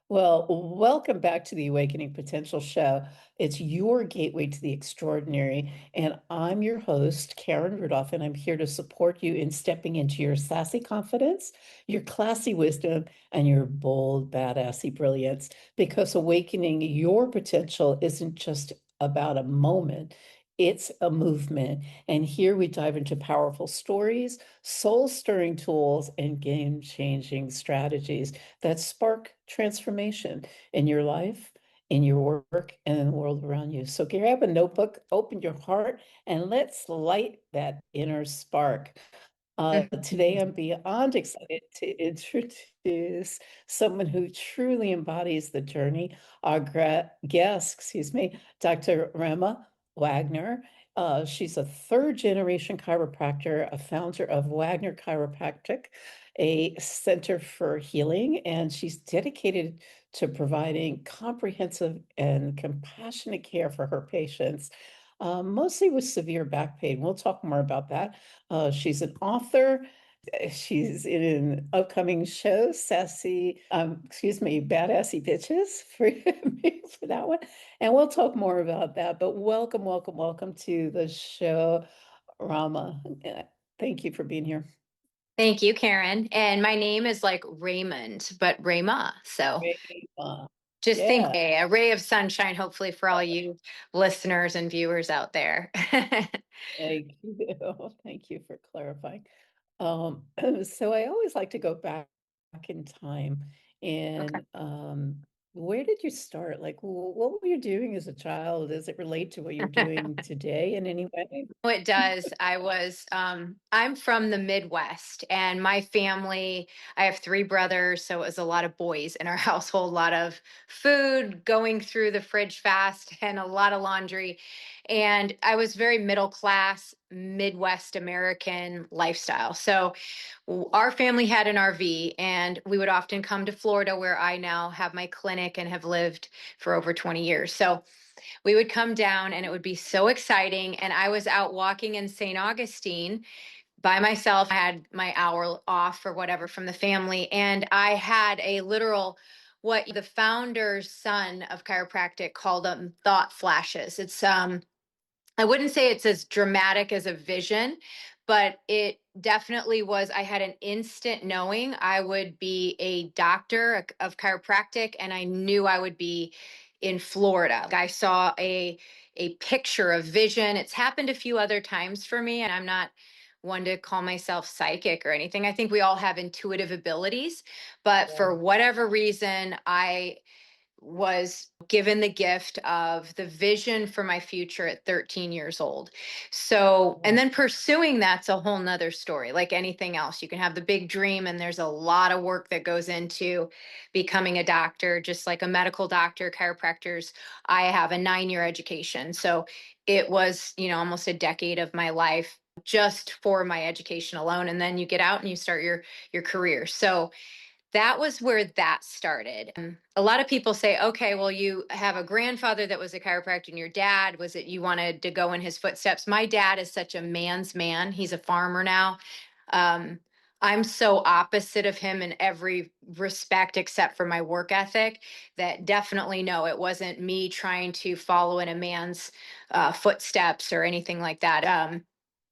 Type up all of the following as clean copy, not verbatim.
Well, welcome back to the Awakening Potential Show. It's your gateway to the extraordinary. And I'm your host, Karen Rudolph, and I'm here to support you in stepping into your sassy confidence, your classy wisdom, and your bold, badassy brilliance. Because awakening your potential isn't just about a moment, it's a movement. And here we dive into powerful stories, soul-stirring tools, and game-changing strategies that spark transformation in your life, in your work, and in the world around you. So grab a notebook, open your heart, and let's light that inner spark. Today, I'm beyond excited to introduce someone who truly embodies the journey. Our guest, Dr. Ramah Wagner. She's a third generation chiropractor, a founder of Wagner Chiropractic, a center for healing, and she's dedicated to providing comprehensive and compassionate care for her patients, mostly with severe back pain. We'll talk more about that. She's an author. She's in an upcoming show, Badassy Bitches for me for that one. And we'll talk more about that. But welcome, welcome, welcome to the show, Rama. Thank you for being here. Thank you, Karen. And my name is like Raymond, but Rama. So Great. just think Yeah. a ray of sunshine, hopefully, for all you listeners and viewers out there. Thank you. Thank you for clarifying. So I always like to go back in time Okay. and where did you start? Like, what were you doing as a child? Does it relate to what you're doing today in any way? It does. I'm from the Midwest, and my family, I have three brothers, so it was a lot of boys in our household, a lot of food going through the fridge fast, and a lot of laundry. And I was very middle class, Midwest American lifestyle. So our family had an RV, and we would often come to Florida, where I now have my clinic and have lived for over 20 years. So we would come down and it would be so exciting. And I was out walking in St. Augustine by myself. I had my hour off or whatever from the family. And I had a literal, what the founder's son of chiropractic called them thought flashes. I wouldn't say it's as dramatic as a vision, but it definitely was. I had an instant knowing I would be a doctor of chiropractic, and I knew I would be in Florida. I saw a picture of vision. It's happened a few other times for me, and I'm not one to call myself psychic or anything. I think we all have intuitive abilities, but Yeah. for whatever reason, I was given the gift of the vision for my future at 13 years old. So, and Wow. then pursuing that's a whole nother story. Like anything else, you can have the big dream, and there's a lot of work that goes into becoming a doctor, just like a medical doctor, chiropractors. I have a 9-year education. So it was, almost a decade of my life just for my education alone. And then you get out and you start your career. So that was where that started. A lot of people say, okay, well, you have a grandfather that was a chiropractor, and your dad, was it you wanted to go in his footsteps? My dad is such a man's man. He's a farmer now. Um, I'm so opposite of him in every respect except for my work ethic that definitely no, it wasn't me trying to follow in a man's footsteps or anything like that.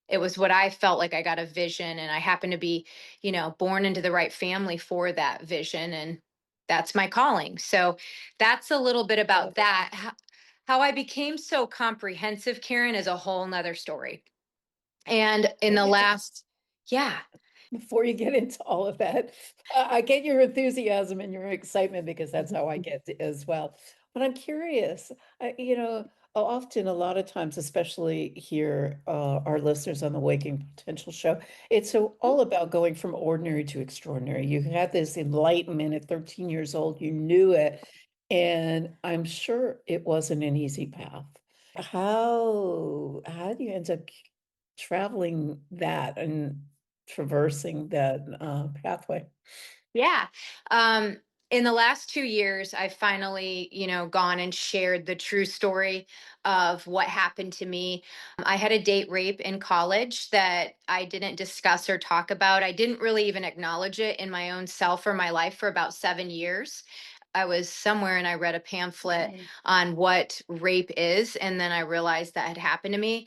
It was what I felt like I got a vision, and I happened to be, born into the right family for that vision, and that's my calling. So that's a little bit about that. How I became so comprehensive, Karen, is a whole nother story. And in the last, yeah, Before you get into all of that, I get your enthusiasm and your excitement because that's how I get as well. But I'm curious, often a lot of times, especially here, our listeners on the Waking Potential Show, it's all about going from ordinary to extraordinary. You had this enlightenment at 13 years old, you knew it, and I'm sure it wasn't an easy path. How do you end up traveling that and traversing that pathway? yeah. Um, in the last 2 years, I've finally, gone and shared the true story of what happened to me. I had a date rape in college that I didn't discuss or talk about. I didn't really even acknowledge it in my own self or my life for about 7 years. I was somewhere and I read a pamphlet Right. on what rape is, and then I realized that had happened to me.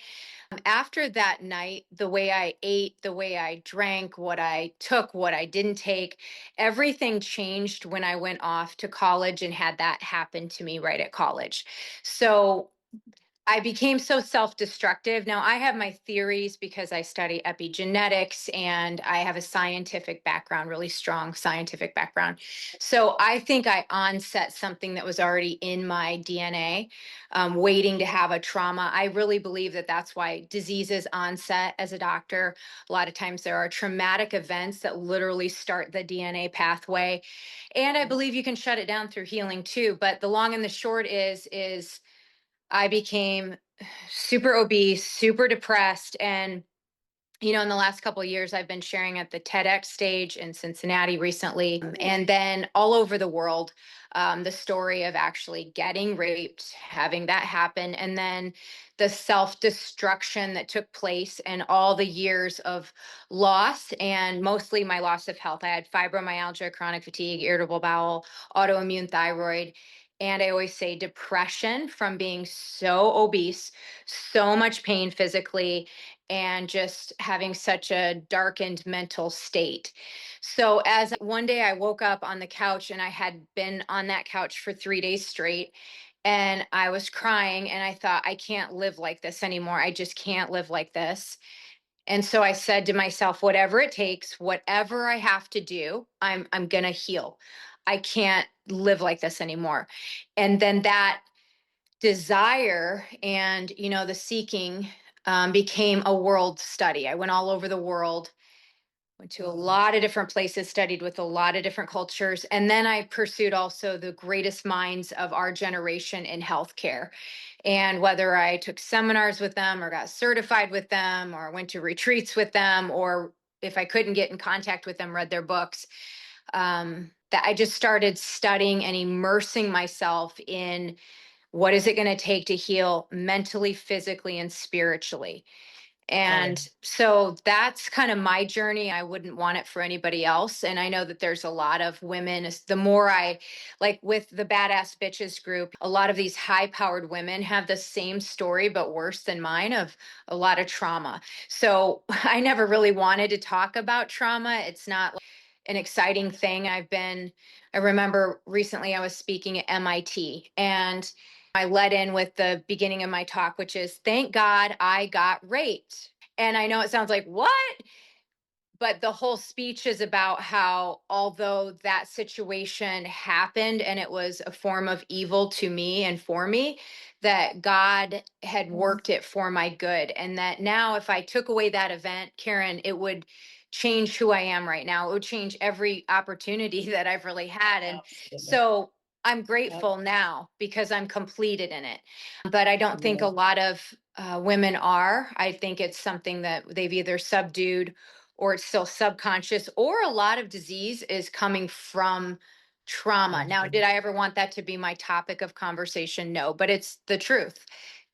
After that night, the way I ate, the way I drank, what I took, what I didn't take, everything changed when I went off to college and had that happen to me right at college. So I became so self-destructive. Now I have my theories because I study epigenetics and I have a scientific background, really strong scientific background. So I think I onset something that was already in my DNA, waiting to have a trauma. I really believe that that's why diseases onset as a doctor. A lot of times there are traumatic events that literally start the DNA pathway. And I believe you can shut it down through healing too. But the long and the short is I became super obese, super depressed, and in the last couple of years, I've been sharing at the TEDx stage in Cincinnati recently, and then all over the world, the story of actually getting raped, having that happen, and then the self destruction that took place, and all the years of loss, and mostly my loss of health. I had fibromyalgia, chronic fatigue, irritable bowel, autoimmune thyroid. And I always say depression from being so obese, so much pain physically, and just having such a darkened mental state. So, as one day I woke up on the couch and I had been on that couch for 3 days straight, and I was crying, and I thought, I can't live like this anymore. I just can't live like this. And so I said to myself, whatever it takes, whatever I have to do, I'm going to heal. I can't live like this anymore. And then that desire and the seeking became a world study. I went all over the world, went to a lot of different places, studied with a lot of different cultures, and then I pursued also the greatest minds of our generation in healthcare. And whether I took seminars with them or got certified with them or went to retreats with them, or if I couldn't get in contact with them, read their books, that I just started studying and immersing myself in what is it going to take to heal mentally, physically, and spiritually. Right. And so that's kind of my journey. I wouldn't want it for anybody else. And I know that there's a lot of women, the more I like with the Badass Bitches group, a lot of these high powered women have the same story, but worse than mine, of a lot of trauma. So I never really wanted to talk about trauma. It's not like an exciting thing. I remember recently I was speaking at MIT, and I led in with the beginning of my talk, which is thank God I got raped. And I know it sounds like, what? But the whole speech is about how, although that situation happened and it was a form of evil to me and for me, that God had worked it for my good. And that now, if I took away that event, Karen, it would change who I am right now. It would change every opportunity that I've really had. And Absolutely. so I'm Ab- grateful now because I'm completed in it. But I don't think a Yeah. lot of women are. I think it's something that they've either subdued, or it's still subconscious, or a lot of disease is coming from trauma. Now, Mhm. did I ever want that to be my topic of conversation? No, but it's the truth.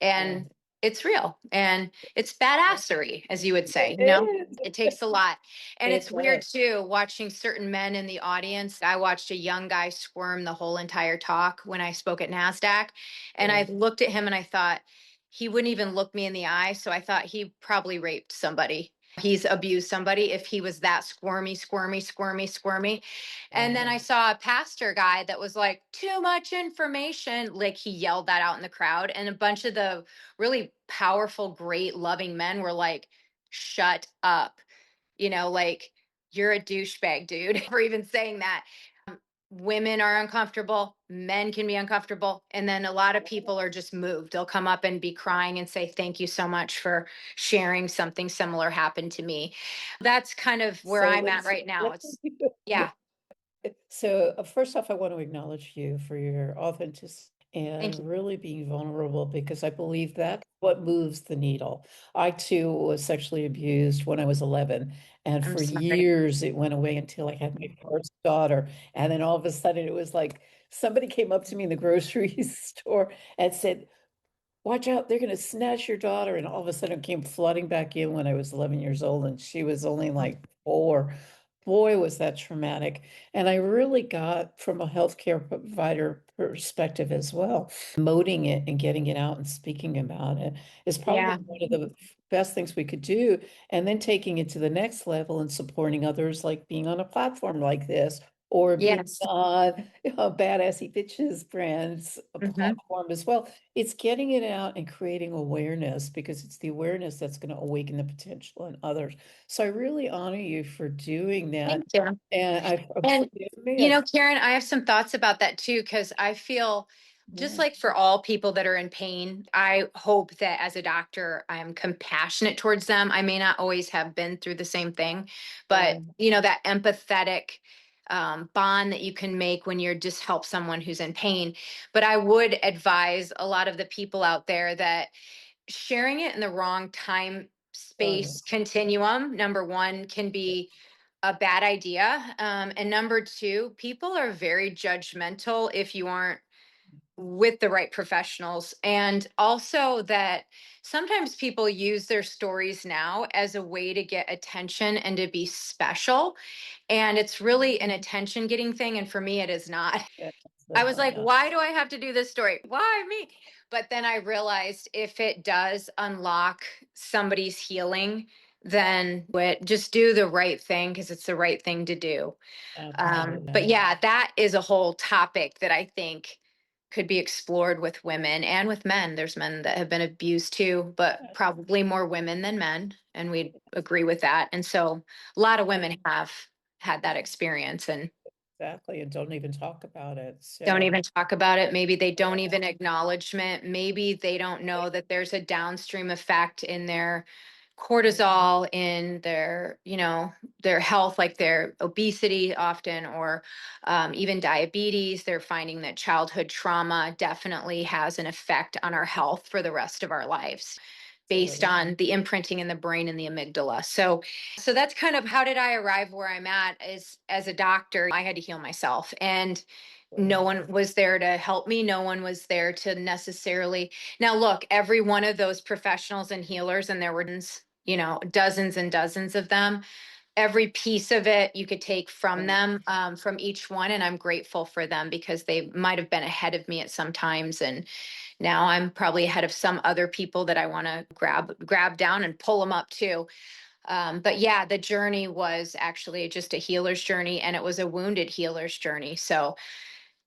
Yeah. And it's real, and it's badassery, as you would say. It is. It takes a lot. And It it's weird does. too, watching certain men in the audience. I watched a young guy squirm the whole entire talk when I spoke at NASDAQ. And Yeah. I looked at him and I thought, he wouldn't even look me in the eye. So I thought he probably raped somebody. He's abused somebody if he was that squirmy, squirmy, squirmy, squirmy. And then Wow. I saw a pastor guy that was like, too much information. Like he yelled that out in the crowd. And a bunch of the really powerful, great, loving men were like, shut up. Like, you're a douchebag, dude, for even saying that. Women are uncomfortable, men can be uncomfortable, and then a lot of people are just moved. They'll come up and be crying and say, thank you so much for sharing, something similar happened to me. That's kind of where So I'm at right now. It's, yeah, So, first off, I want to acknowledge you for your authenticity thank you. and really being vulnerable, because I believe that's what moves the needle. I too was sexually abused when I was 11, and I'm for sorry. years it went away until I had my first daughter. And then all of a sudden it was like somebody came up to me in the grocery store and said, "Watch out, they're going to snatch your daughter." And all of a sudden it came flooding back in when I was 11 years old, and she was only like 4. Boy, was that traumatic. And I really got from a healthcare provider perspective as well, promoting it and getting it out and speaking about it is probably Yeah. one of the best things we could do. And then taking it to the next level and supporting others, like being on a platform like this or being Yes. on Badassy Bitches brand's Hmm. platform as well. It's getting it out and creating awareness because it's the awareness that's going to awaken the potential in others. So I really honor you for doing Thank that. you. And And, forgive me, you know, I've, Karen, I have some thoughts about that too, because I feel just yeah, like for all people that are in pain, I hope that as a doctor, I'm compassionate towards them. I may not always have been through the same thing, but, right, you know, that empathetic bond that you can make when you're just help someone who's in pain. But I would advise a lot of the people out there that sharing it in the wrong time oh, yeah, space continuum, number one, can be a bad idea. And number two, people are very judgmental if you aren't with the right professionals. And also that sometimes people use their stories now as a way to get attention and to be special. And it's really an attention getting thing. And for me, it is not. yeah, it's I was definitely like, not. why do I have to do this story? Why me? But then I realized if it does unlock somebody's healing, then just do the right thing because it's the right thing to do. But Absolutely. yeah, that is a whole topic that I think could be explored with women and with men. There's men that have been abused too, but Yeah, probably more women than men. And we agree with that. And so a lot of women have had that experience and exactly. And don't even talk about it. don't So, even talk about it. Maybe they don't yeah, even acknowledgement. Maybe they don't know that there's a downstream effect in their cortisol, in their, you know, their health, like their obesity often, or even diabetes. They're finding that childhood trauma definitely has an effect on our health for the rest of our lives based absolutely. on the imprinting in the brain and the amygdala. So that's kind of how did I arrive where I'm at is as a doctor, I had to heal myself and no one was there to help me. No one was there to necessarily. Now, look, every one of those professionals and healers, and there were, you know, dozens and dozens of them. Every piece of it you could take from Right. them, from each one. And I'm grateful for them because they might have been ahead of me at some times. And now I'm probably ahead of some other people that I want to grab down and pull them up too. But yeah, the journey was actually just a healer's journey and it was a wounded healer's journey. So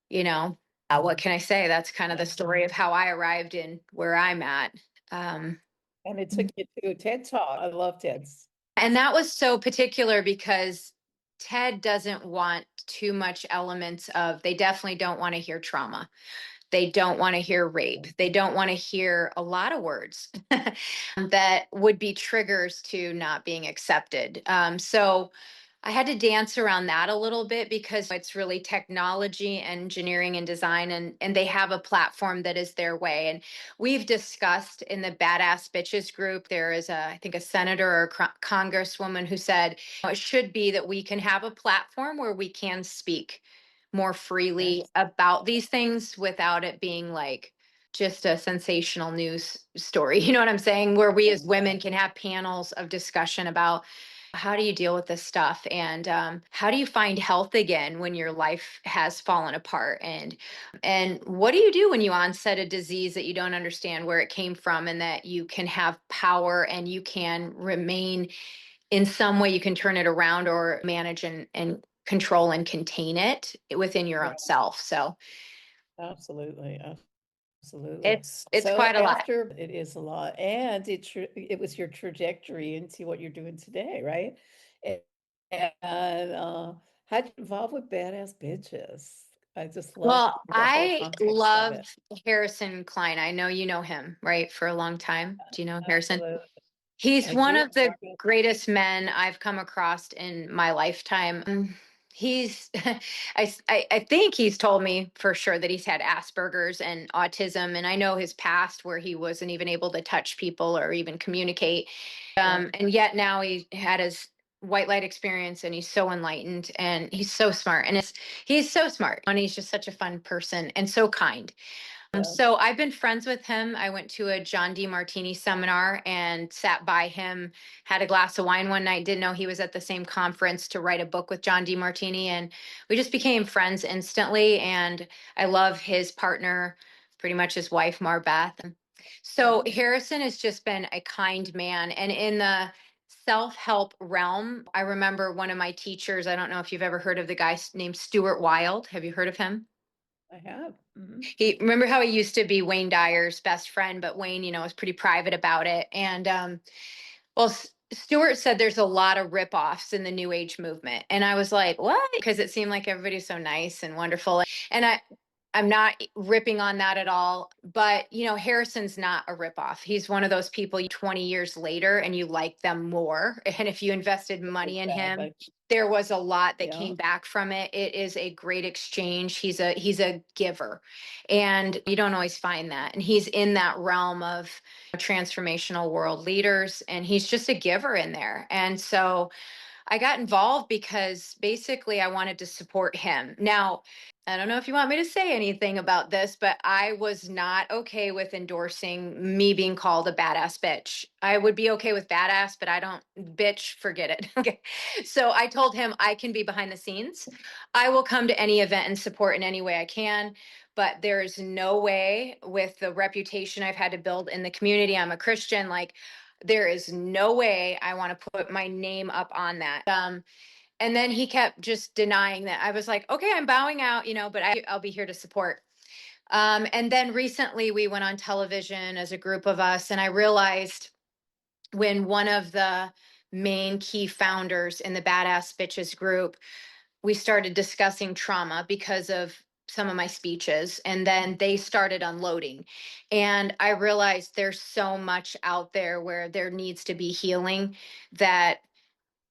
you know, what can I say? That's kind of the Yeah. story of how I arrived in where I'm at. Um, And it took you to a TED Talk. I love TEDs. and that was so particular because TED doesn't want too much elements of, they definitely don't want to hear trauma. They don't want to hear rape. They don't want to hear a lot of words that would be triggers to not being accepted. So I had to dance around that a little bit because it's really technology, engineering, and design, and they have a platform that is their way. And we've discussed in the Badass Bitches group, there is a, I think, a senator or congresswoman who said it should be that we can have a platform where we can speak more freely Yes. about these things without it being like just a sensational news story. You know what I'm saying? Where we as women can have panels of discussion about how do you deal with this stuff and how do you find health again when your life has fallen apart and what do you do when you onset a disease that you don't understand where it came from and that you can have power and you can remain in some way you can turn it around or manage and control and contain it within your Yeah, own self. So absolutely. Absolutely. it's So quite a lot. after it is a lot, and it was your trajectory into what you're doing today, right? And, and how'd you involve with Badass Bitches? I just love Well, the whole I context of love it. Harrison Klein. I know you know him, right? For a long time. Do you know Harrison? Absolutely. He's I one do. of the greatest men I've come across in my lifetime. He's, I think he's told me for sure that he's had Asperger's and autism, and I know his past where he wasn't even able to touch people or even communicate. Right. And yet now he had his white light experience, and he's so enlightened, and he's so smart, and he's so smart, and he's just such a fun person and so kind. Yeah, So I've been friends with him. I went to a John D. Martini seminar and sat by him, had a glass of wine one night, didn't know he was at the same conference to write a book with John D. Martini. And we just became friends instantly. And I love his partner, pretty much his wife, Marbeth. So yeah, Harrison has just been a kind man. And in the self-help realm, I remember one of my teachers, I don't know if you've ever heard of the guy named Stuart Wilde. Have you heard of him? I have. He remember how he used to be Wayne Dyer's best friend, but Wayne, was pretty private about it. And well, Stewart said there's a lot of ripoffs in the New Age movement, and I was like, what? Because it seemed like everybody's so nice and wonderful, and I'm not ripping on that at all. But Harrison's not a ripoff. He's one of those people 20 years later, and you like them more. And if you invested money in him, Exactly. there was a lot that Yeah. came back from it. It is a great exchange. He's a giver, and you don't always find that. And he's in that realm of transformational world leaders, and he's just a giver in there. And so I got involved because basically I wanted to support him. Now, I don't know if you want me to say anything about this, but I was not okay with endorsing me being called a badass bitch. I would be okay with badass, but I don't, bitch, forget it. Okay. So I told him I can be behind the scenes. I will come to any event and support in any way I can. But there's no way, with the reputation I've had to build in the community, I'm a Christian, like there is no way I want to put my name up on that. And then he kept just denying that. I was like, okay, I'm bowing out, but I'll be here to support. And then recently we went on television as a group of us, and I realized when one of the main key founders in the Badass Bitches group, we started discussing trauma because of some of my speeches, and then they started unloading, and I realized there's so much out there where there needs to be healing, that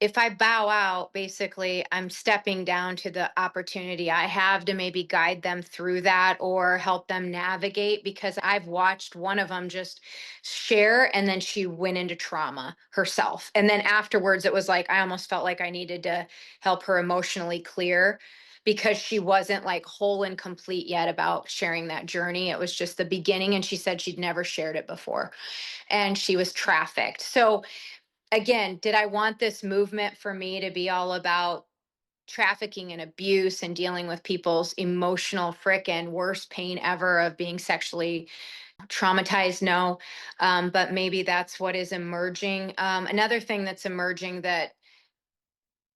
if I bow out, basically, I'm stepping down to the opportunity I have to maybe guide them through that or help them navigate, because I've watched one of them just share and then she went into trauma herself. And then afterwards, it was like I almost felt like I needed to help her emotionally clear, because she wasn't like whole and complete yet about sharing that journey. It was just the beginning. And she said she'd never shared it before and she was trafficked. So, again, did I want this movement for me to be all about trafficking and abuse and dealing with people's emotional frickin' worst pain ever of being sexually traumatized? No. But maybe that's what is emerging. Another thing that's emerging, that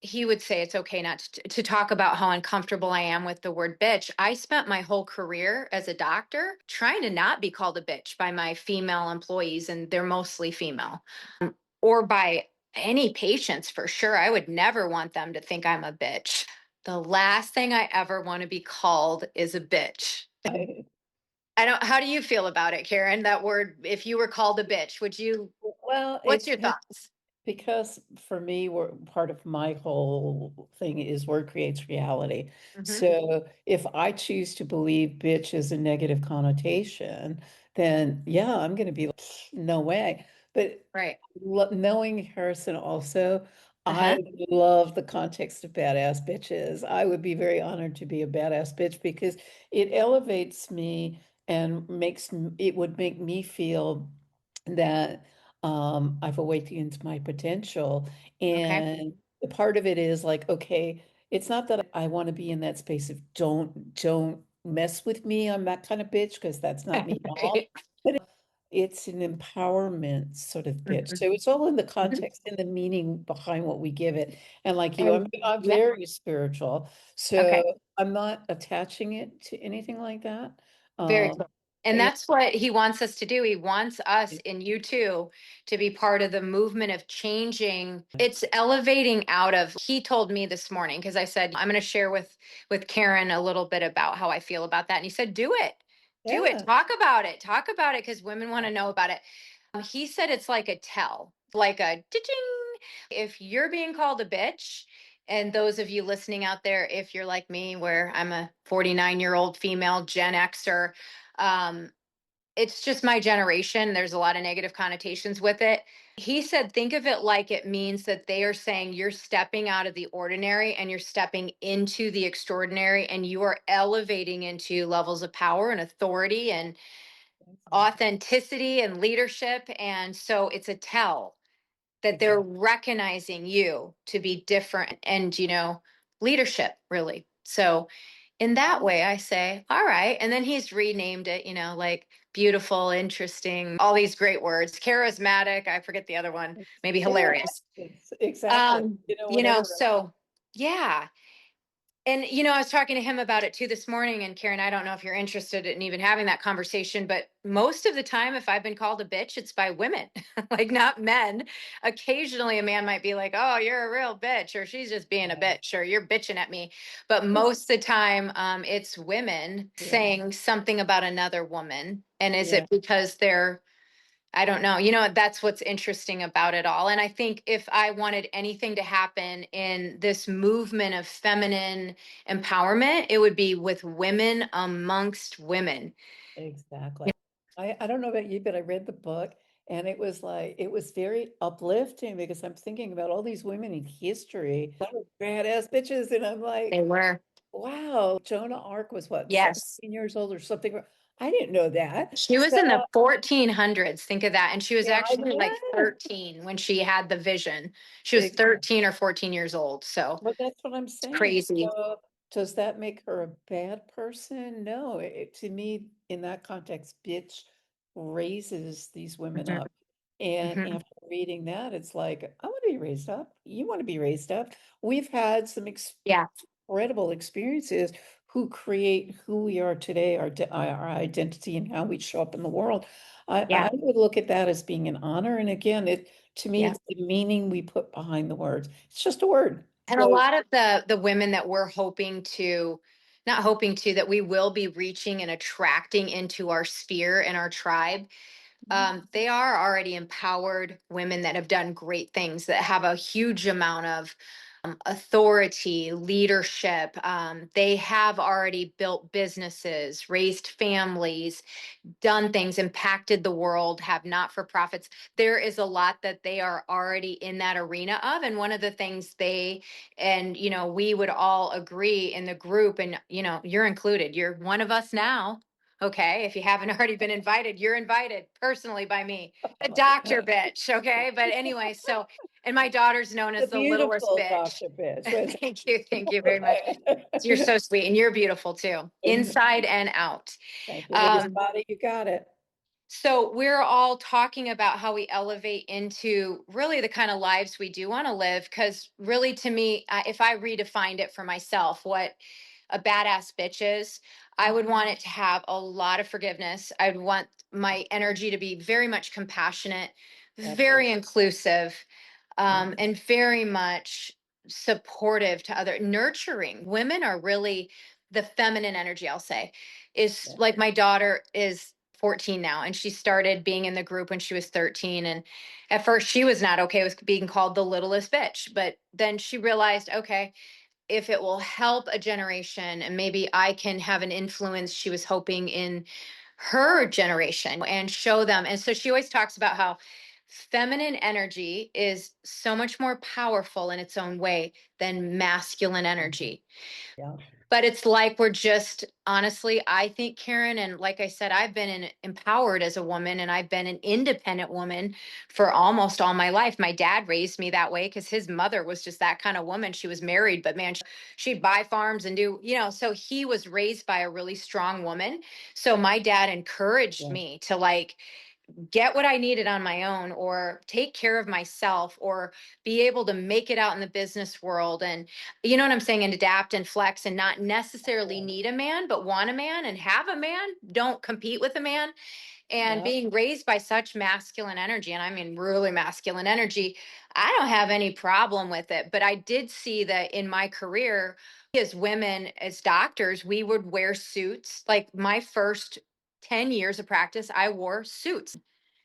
he would say it's okay not to talk about how uncomfortable I am with the word bitch. I spent my whole career as a doctor trying to not be called a bitch by my female employees, and they're mostly female, or by any patients for sure. I would never want them to think I'm a bitch. The last thing I ever want to be called is a bitch. I, I don't, how do you feel about it, Karen? That word, if you were called a bitch, well, what's your thoughts? because for me, part of my whole thing is word creates reality. Hmm. So if I choose to believe bitch is a negative connotation, then yeah, I'm going to be like, no way. But Right. knowing Harrison also, I Uh-huh. love the context of badass bitches. I would be very honored to be a badass bitch because it elevates me and it would make me feel that I've awakened my potential. Okay. And the part of it is like, okay, it's not that I want to be in that space of don't mess with me. I'm that kind of bitch because that's not me at all. Right. But it's an empowerment sort of bitch. Mhm. So it's all in the Mhm. context and the meaning behind what we give it. And like you, And I'm yeah, very spiritual. So okay. I'm not attaching it to anything like that. Very Um, cool. And and that's what he wants us to do. He wants us, and you too, to be part of the movement of changing. It's elevating out of, he told me this morning, because I said, I'm going to share with Karen a little bit about how I feel about that. And he said, do it. Do it. yeah, Talk about it. Talk about it, because women want to know about it. He said it's like a tell, like a ding. If you're being called a bitch, and those of you listening out there, if you're like me, where I'm a 49-year-old female Gen Xer, um, it's just my generation. There's a lot of negative connotations with it. He said, think of it like it means that they are saying you're stepping out of the ordinary and you're stepping into the extraordinary, and you are elevating into levels of power and authority and Exactly. authenticity and leadership. And so it's a tell that they're Exactly. recognizing you to be different and, leadership, really. So in that way, I say, all right. And then he's renamed it, like beautiful, interesting, all these great words, charismatic. I forget the other one, maybe Yeah, hilarious. exactly. Whatever. So yeah. And, I was talking to him about it too this morning. And Karen, I don't know if you're interested in even having that conversation, but most of the time, if I've been called a bitch, it's by women, like not men. Occasionally, a man might be like, oh, you're a real bitch, or she's just being a Yeah. bitch, or you're bitching at me. But most of the time, it's women Yeah. saying something about another woman. And is Yeah. it because they're I don't know. That's what's interesting about it all. And I think if I wanted anything to happen in this movement of feminine empowerment, it would be with women amongst women. Exactly. I don't know about you, but I read the book and it was like, it was very uplifting because I'm thinking about all these women in history that were badass bitches. And I'm They like, were. wow, Joan of Arc was what, Yes. 17 years old or something? I didn't know that. She was So, in the 1400s. Think of that. And she was yeah, I actually like know. 13 when she had the vision. She was Exactly. 13 or 14 years old. So But that's what I'm it's saying. crazy. So does that make her a bad person? No, to me, in that context, bitch raises these women Mhm, up. And mhm. after reading that, it's like, I want to be raised up. You want to be raised up. We've had some Yeah. incredible experiences who create who we are today, our identity and how we show up in the world. I Yeah. would look at that as being an honor. And again, to me, Yeah. it's the meaning we put behind the words. It's just a word. And a So lot of the women that we're hoping to, not hoping to, that we will be reaching and attracting into our sphere and our tribe, they are already empowered women that have done great things, that have a huge amount of authority, leadership. They have already built businesses, raised families, done things, impacted the world, have not for profits. There is a lot that they are already in that arena of. And one of the things we would all agree in the group, and, you're included, you're one of us now. Okay. If you haven't already been invited, you're invited personally by me, the doctor bitch. Okay. But anyway, and my daughter's known the as the littlest beautiful bitch. Dr. Bitch. Thank you. Thank you very much. You're so sweet, and you're beautiful too, inside and out. Thank you. When you Um, spot it, you got it. so we're all talking about how we elevate into really the kind of lives we do want to live. Because really, to me, if I redefined it for myself, what a badass bitch is, I would want it to have a lot of forgiveness. I'd want my energy to be very much compassionate, Absolutely. very inclusive, Yeah. and very much supportive to other, nurturing. Women are really the feminine energy, I'll say, is Yeah. like my daughter is 14 now, and she started being in the group when she was 13. And at first she was not okay with being called the littlest bitch, but then she realized, okay, if it will help a generation and maybe I can have an influence, she was hoping, in her generation and show them. And so she always talks about how feminine energy is so much more powerful in its own way than masculine energy. Yeah. But it's like we're just, honestly, I think, Karen, and like I said, I've been empowered as a woman, and I've been an independent woman for almost all my life. My dad raised me that way because his mother was just that kind of woman. She was married, but man, she'd buy farms and do, so he was raised by a really strong woman. So my dad encouraged Yeah. me to like get what I needed on my own, or take care of myself, or be able to make it out in the business world. And you know what I'm saying? And adapt and flex, and not necessarily need a man, but want a man and have a man. Don't compete with a man. And Yeah. being raised by such masculine energy, and I mean really masculine energy, I don't have any problem with it. But I did see that in my career, as women, as doctors, we would wear suits. Like my first 10 years of practice, I wore suits,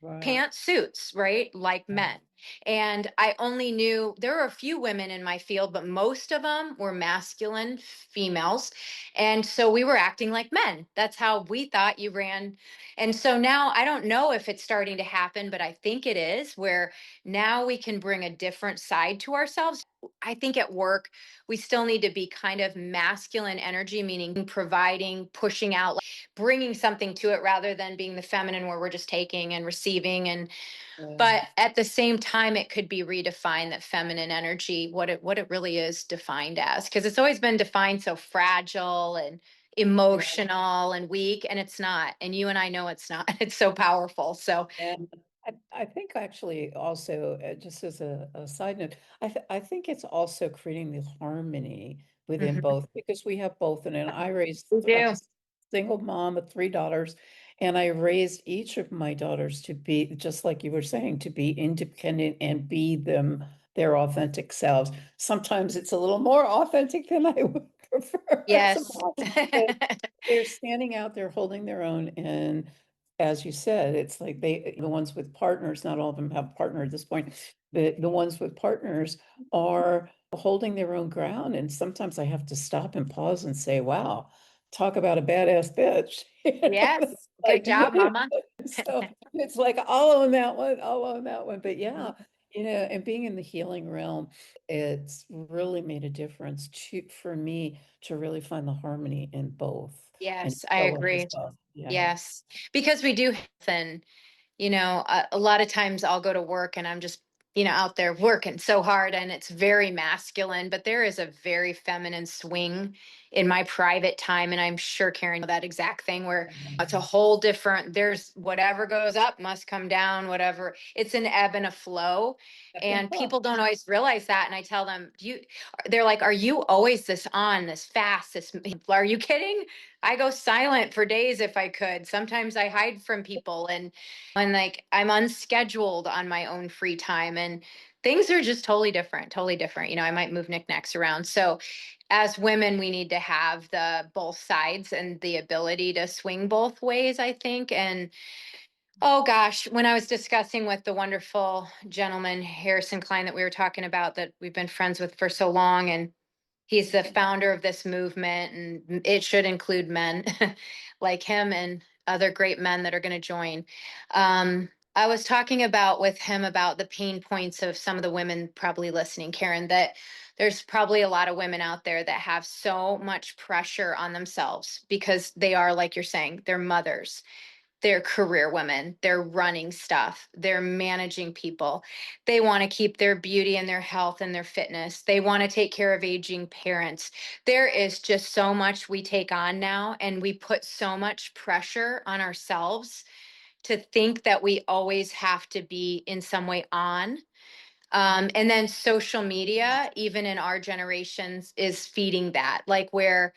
Right. pantsuits, right? Like Yeah. men. And I only knew there were a few women in my field, but most of them were masculine females. And so we were acting like men. That's how we thought you ran. And so now I don't know if it's starting to happen, but I think it is, where now we can bring a different side to ourselves. I think at work, we still need to be kind of masculine energy, meaning providing, pushing out, bringing something to it rather than being the feminine where we're just taking and receiving. And Yeah. but at the same time, it could be redefined, that feminine energy, what it really is defined as, because it's always been defined so fragile and Yeah. emotional and weak, and it's not. And you and I know it's not. It's so powerful. So, And I think actually also, just as a side note, I think it's also creating the harmony within mhm, both because we have both. And I raised we a do. single mom of three daughters, and I raised each of my daughters to be, just like you were saying, to be independent and be their authentic selves. Sometimes it's a little more authentic than I would prefer. Yes. Sometimes, but they're standing out there holding their own, and as you said, it's like the ones with partners, not all of them have a partner at this point, but the ones with partners are holding their own ground. And sometimes I have to stop and pause and say, wow, talk about a badass bitch. It's Yes. Good like, job, mama. so it's like, I'll own that one, I'll own that one. But yeah, and being in the healing realm, it's really made a difference for me to really find the harmony in both and Yes, I show up as agree. both. Yeah. Yes, because we do have. A lot of times I'll go to work and I'm just, out there working so hard and it's very masculine, but there is a very feminine swing in my private time. And I'm sure Karen, know that exact thing where it's a whole different, there's whatever goes up must come down, whatever. It's an ebb and a flow. Ebb and And flow. people don't always realize that. And I tell them, they're like, are you always this on, this fast, are you kidding? I go silent for days if I could. Sometimes I hide from people and like I'm unscheduled on my own free time, and things are just totally different, totally different. I might move knickknacks around. So as women, we need to have the both sides and the ability to swing both ways, I think. And oh gosh, when I was discussing with the wonderful gentleman, Harrison Klein, that we were talking about, that we've been friends with for so long, and he's the founder of this movement, and it should include men like him and other great men that are going to join. I was talking about with him about the pain points of some of the women probably listening, Karen, that there's probably a lot of women out there that have so much pressure on themselves because they are, like you're saying, they're mothers, they're career women, they're running stuff, they're managing people. They want to keep their beauty and their health and their fitness. They want to take care of aging parents. There is just so much we take on now, and we put so much pressure on ourselves to think that we always have to be in some way on. And then social media, even in our generations, is feeding that, like where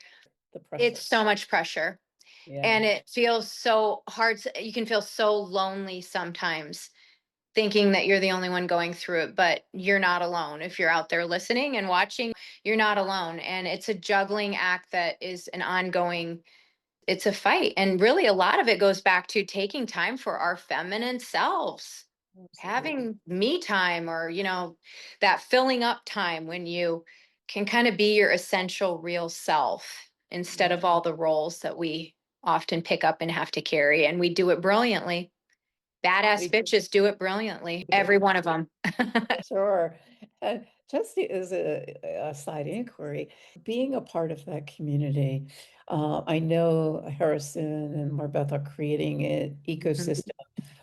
The it's pressure. so much pressure Yeah. and it feels so hard. You can feel so lonely sometimes thinking that you're the only one going through it, but you're not alone. If you're out there listening and watching, you're not alone. And it's a juggling act that is an ongoing, it's a fight. And really, a lot of it goes back to taking time for our feminine selves, Absolutely. having me time, or, that filling up time when you can kind of be your essential real self instead Yeah. of all the roles that we often pick up and have to carry. And we do it brilliantly. Badass We bitches do it brilliantly, do. every one of them. Sure. And just as a side inquiry, being a part of that community, I know Harrison and Marbeth are creating an ecosystem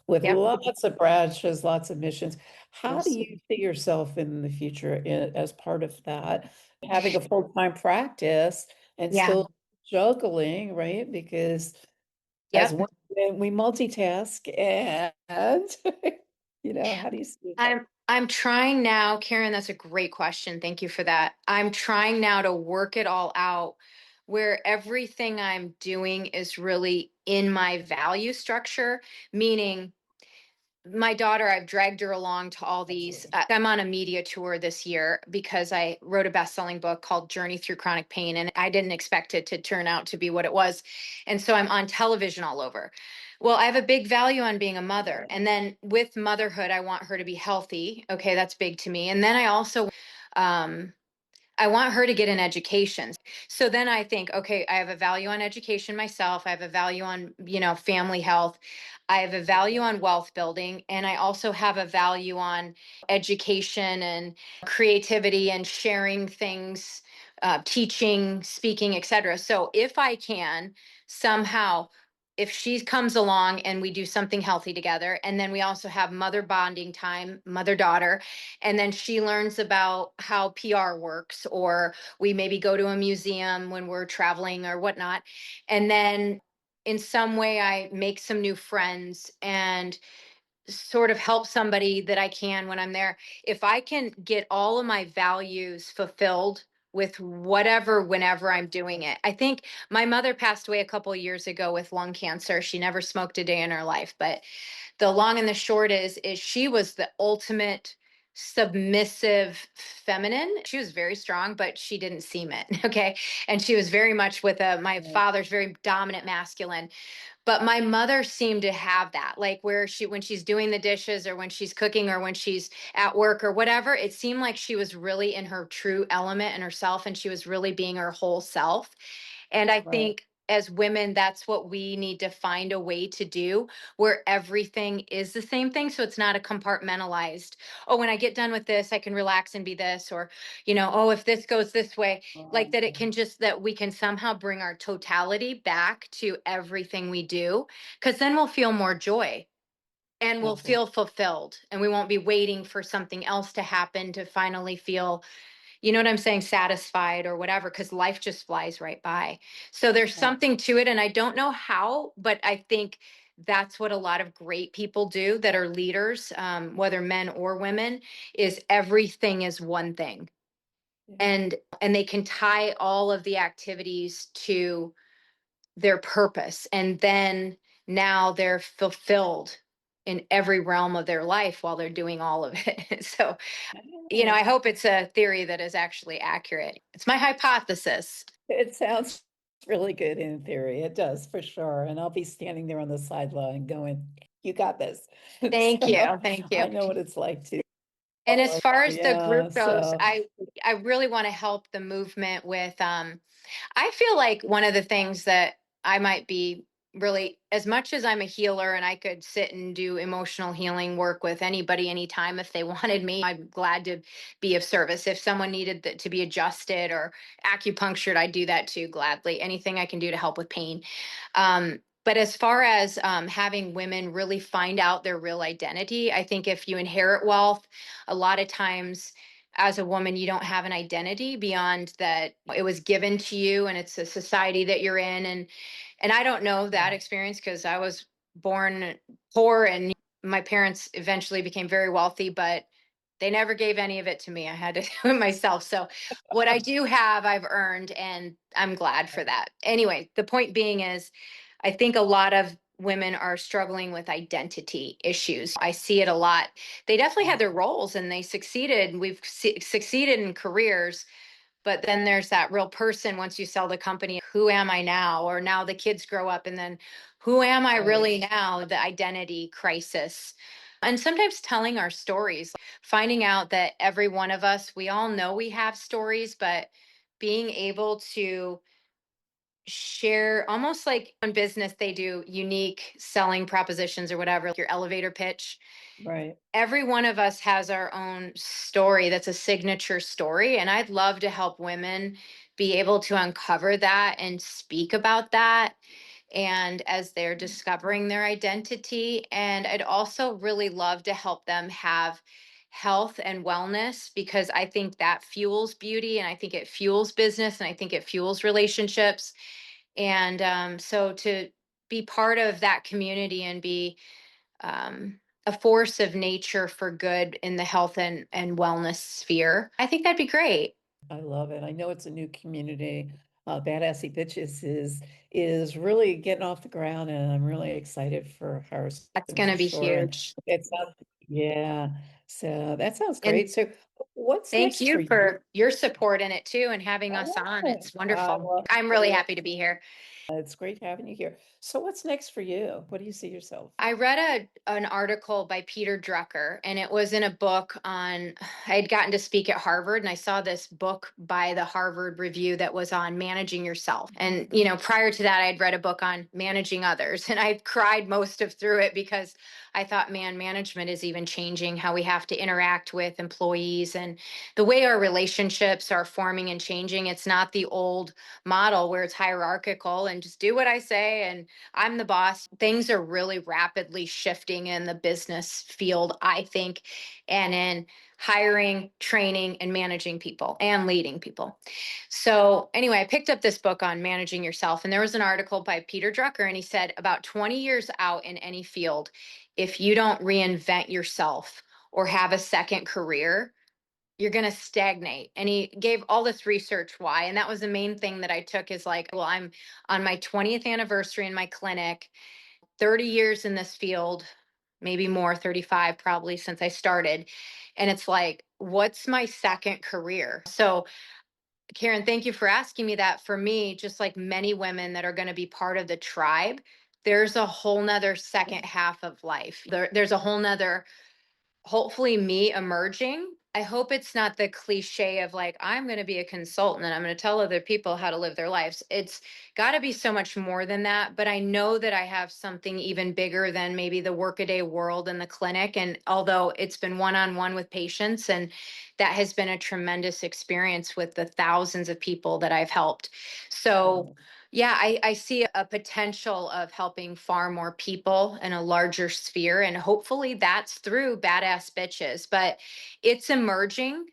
with Yep. lots of branches, lots of missions. How do Yes. you see yourself in the future as part of that? Having a full-time practice and Yeah. still juggling, right? Because as Yep. women, we multitask and, how do you see yourself? I'm trying now, Karen, that's a great question. Thank you for that. I'm trying now to work it all out where everything I'm doing is really in my value structure, meaning my daughter, I've dragged her along to all these. Absolutely. I'm on a media tour this year because I wrote a best-selling book called Journey Through Chronic Pain, and I didn't expect it to turn out to be what it was. And so I'm on television all over. Well, I have a big value on being a mother. And then with motherhood, I want her to be healthy. Okay, that's big to me. And then um, I want her to get an education. So then I think, okay, I have a value on education myself. I have a value on, family health. I have a value on wealth building. And I also have a value on education and creativity and sharing things, teaching, speaking, etc. So if I can somehow, if she comes along and we do something healthy together, and then we also have mother bonding time, mother daughter, and then she learns about how PR works, or we maybe go to a museum when we're traveling or whatnot. And then in some way, I make some new friends and sort of help somebody that I can when I'm there. If I can get all of my values fulfilled with whatever, whenever I'm doing it. I think my mother passed away a couple of years ago with lung cancer. She never smoked a day in her life, but the long and the short is she was the ultimate submissive feminine. She was very strong, but she didn't seem it. Okay. And she was very much with my Right, father's very dominant masculine. But my mother seemed to have that, like where when she's doing the dishes or when she's cooking or when she's at work or whatever, it seemed like she was really in her true element and herself, and she was really being her whole self. And I right, think as women, that's what we need to find a way to do, where everything is the same thing. So it's not a compartmentalized, oh, when I get done with this, I can relax and be this, or, oh, if this goes this way, like that it right. can just, that we can somehow bring our totality back to everything we do, because then we'll feel more joy and we'll Absolutely. feel fulfilled, and we won't be waiting for something else to happen to finally feel, what I'm saying, satisfied or whatever, because life just flies right by. So there's Right. something to it. And I don't know how, but I think that's what a lot of great people do that are leaders, whether men or women, is everything is one thing. Yeah. And they can tie all of the activities to their purpose. And then now they're fulfilled in every realm of their life while they're doing all of it. So Yeah. I hope it's a theory that is actually accurate. It's my hypothesis. It sounds really good in theory. It does for sure. And I'll be standing there on the sideline going, you got this. Thank you. So Thank you. I know what it's like to. And as Oh, far as the yeah. group goes, So I really want to help the movement with I feel like one of the things that I might be really, as much as I'm a healer and I could sit and do emotional healing work with anybody anytime if they wanted me, I'm glad to be of service. If someone needed to be adjusted or acupunctured, I do that too, gladly. Anything I can do to help with pain. But as far as having women really find out their real identity, I think if you inherit wealth, a lot of times as a woman, you don't have an identity beyond that it was given to you and it's a society that you're in. And I don't know that right. experience because I was born poor and my parents eventually became very wealthy, but they never gave any of it to me. I had to do it myself. So what I do have, I've earned, and I'm glad for that. Anyway, the point being is I think a lot of women are struggling with identity issues. I see it a lot. They definitely had their roles and they succeeded. We've succeeded in careers, but then there's that real person once you sell the company. Who am I now? Or now the kids grow up and then who am I Right. really now? The identity crisis. And sometimes telling our stories, finding out that every one of us, we all know we have stories, but being able to share, almost like on business, they do unique selling propositions or whatever, like your elevator pitch. Right. Every one of us has our own story that's a signature story. And I'd love to help women be able to uncover that and speak about that. And as they're discovering their identity, and I'd also really love to help them have health and wellness, because I think that fuels beauty and I think it fuels business and I think it fuels relationships. And so to be part of that community and be a force of nature for good in the health and wellness sphere, I think that'd be great. I love it. I know it's a new community. Badassy Bitches is really getting off the ground, and I'm really excited for her That's soon going for to be sure. And huge. it's not, yeah. So that sounds And great. So what's thank next for you you? for your support in it too and having us on. Oh, It's I wonderful. love I'm really to. happy to be here. It's great having you here. So what's next for you? What do you see yourself? I read an article by Peter Drucker, and it was in a book on. I had gotten to speak at Harvard, and I saw this book by the Harvard Review that was on managing yourself. And prior to that, I had read a book on managing others, and I cried most of through it because I thought, man, management is even changing how we have to interact with employees and the way our relationships are forming and changing. It's not the old model where it's hierarchical and just do what I say and I'm the boss. Things are really rapidly shifting in the business field, I think, and in hiring, training, and managing people and leading people. So, anyway, I picked up this book on managing yourself, and there was an article by Peter Drucker, and he said about 20 years out in any field, if you don't reinvent yourself or have a second career, you're going to stagnate. And he gave all this research why. And that was the main thing that I took is like, well, I'm on my 20th anniversary in my clinic, 30 years in this field, maybe more, 35 probably since I started. And it's like, what's my second career? So, Karen, thank you for asking me that. For me, just like many women that are going to be part of the tribe, there's a whole nother second half of life. There's a whole nother hopefully me emerging. I hope it's not the cliche of like, I'm going to be a consultant and I'm going to tell other people how to live their lives. It's got to be so much more than that. But I know that I have something even bigger than maybe the workaday world and the clinic. And although it's been one on one with patients, and that has been a tremendous experience with the thousands of people that I've helped. So, yeah, I see a potential of helping far more people in a larger sphere. And hopefully that's through Badass Bitches. But it's emerging.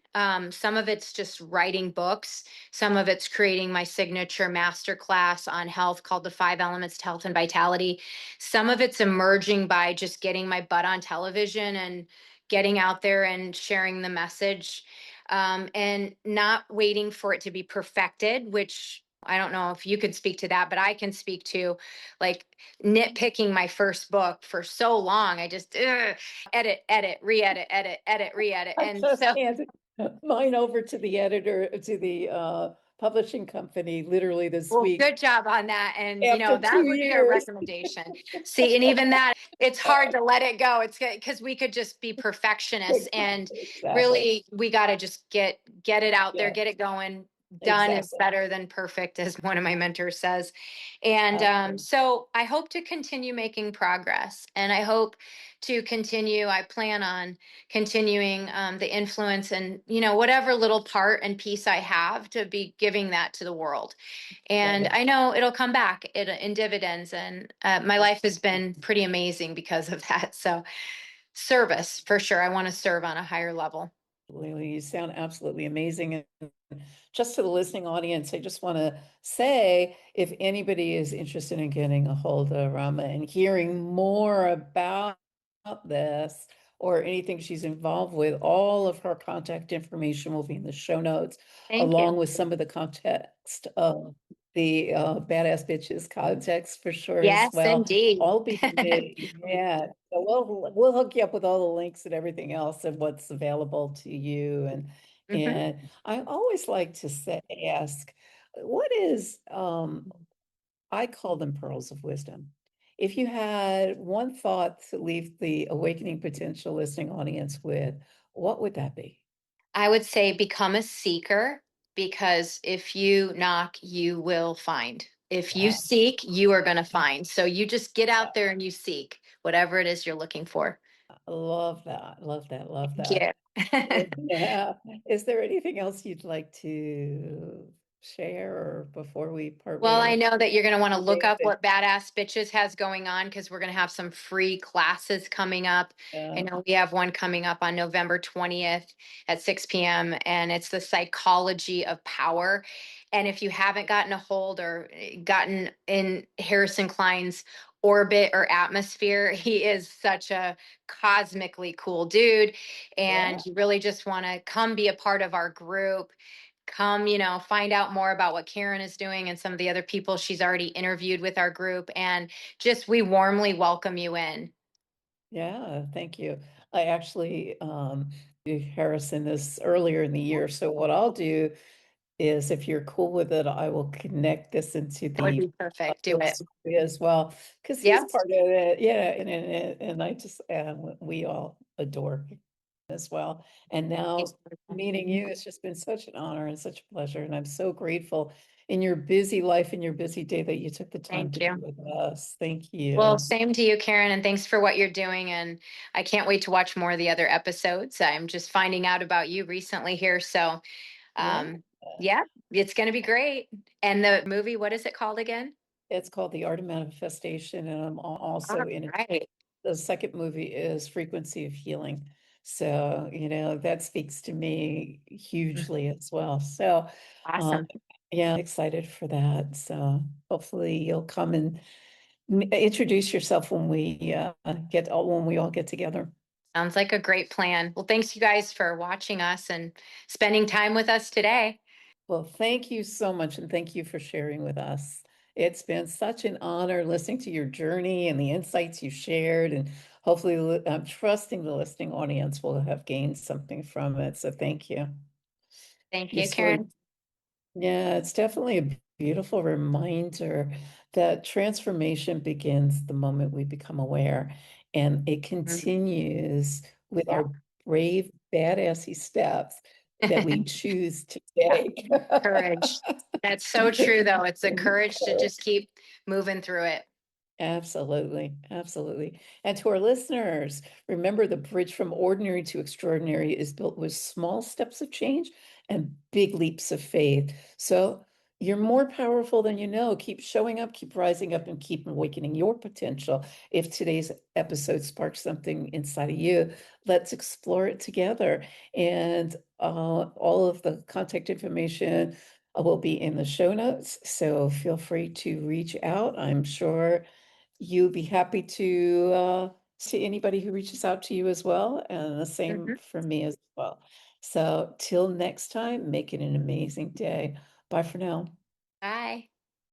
Some of it's just writing books, some of it's creating my signature masterclass on health called The Five Elements to Health and Vitality. Some of it's emerging by just getting my butt on television and getting out there and sharing the message, and not waiting for it to be perfected, which I don't know if you could speak to that, but I can speak to like nitpicking my first book for so long. I just edit, re-edit, edit, re-edit. I And just so, handed mine over to the editor, to the publishing company literally this well, week good job on that. And, after that two would be a years. recommendation. See, and even that, it's hard to let it go. It's because we could just be perfectionists, and Exactly. really we got to just get it out there, Yeah, get it going. Done is exactly. better than perfect, as one of my mentors says. And Absolutely. so I hope to continue making progress, and I hope to continue. I plan on continuing the influence and whatever little part and piece I have to be giving that to the world. Love And it. I know it'll come back in dividends. And my life has been pretty amazing because of that. So, service for sure. I want to serve on a higher level. Lily, you sound absolutely amazing. And just to the listening audience, I just want to say if anybody is interested in getting a hold of Rama and hearing more about this or anything she's involved with, all of her contact information will be in the show notes, Thank you. along with some of the context of the Badass Bitches context for sure as Yes, well. indeed. All be yeah. So we'll hook you up with all the links and everything else and what's available to you. Mhm. And I always like to ask, what is I call them pearls of wisdom. If you had one thought to leave the awakening potential listening audience with, what would that be? I would say become a seeker, because if you knock, you will find. If you Wow. seek, you are going to find. So you just get Yeah. out there and you seek whatever it is you're looking for. I love that. Love that. Love Thank that. you. Yeah. Is there anything else you'd like to share or before we part Well, I ways? know that you're going to want to look up Amazing. what Badass Bitches has going on, because we're going to have some free classes coming up. I Yeah. know we have one coming up on November 20th at 6 p.m., and it's the psychology of power. And if you haven't gotten a hold or gotten in Harrison Klein's orbit or atmosphere, he is such a cosmically cool dude. Yeah. And you really just want to come be a part of our group, come, find out more about what Karen is doing and some of the other people she's already interviewed with our group. And just, we warmly welcome you in. Yeah. Thank you. I actually did Harrison this earlier in the year. So what I'll do is, if you're cool with it, I will connect this into That would the be perfect. Do it. post as well, because he's Yep. part of it. Yeah, and I just we all adore him as well. And He's now wonderful. meeting you, it's just been such an honor and such a pleasure, and I'm so grateful in your busy life and your busy day that you took the time Thank to be you. with us. Thank Well, you. same to you, Karen, and thanks for what you're doing. And I can't wait to watch more of the other episodes. I'm just finding out about you recently here. So, Yeah. um, yeah, it's going to be great. And the movie, what is it called again? It's called The Art of Manifestation, and I'm All also in it. right. The second movie is Frequency of Healing. So, that speaks to me hugely as well. So, um, Awesome. yeah, I'm excited for that. So hopefully you'll come and introduce yourself when when we all get together. Sounds like a great plan. Well, thanks you guys for watching us and spending time with us today. Well, thank you so much, and thank you for sharing with us. It's been such an honor listening to your journey and the insights you shared, and hopefully, I'm trusting the listening audience will have gained something from it. So, thank you. Thank Your you, story, Karen. yeah, it's definitely a beautiful reminder that transformation begins the moment we become aware, and it Mhm. continues with Yeah. our brave, badassy steps that we choose to Yeah. take. Courage. That's so true, though. It's the courage to just keep moving through it. Absolutely, absolutely. And to our listeners, remember the bridge from ordinary to extraordinary is built with small steps of change and big leaps of faith. So you're more powerful than you know. Keep showing up, keep rising up, and keep awakening your potential. If today's episode sparks something inside of you, let's explore it together. And all of the contact information will be in the show notes. So feel free to reach out. I'm sure you'll be happy to see anybody who reaches out to you as well, and the same Mhm. for me as well. So till next time, make it an amazing day. Bye for now.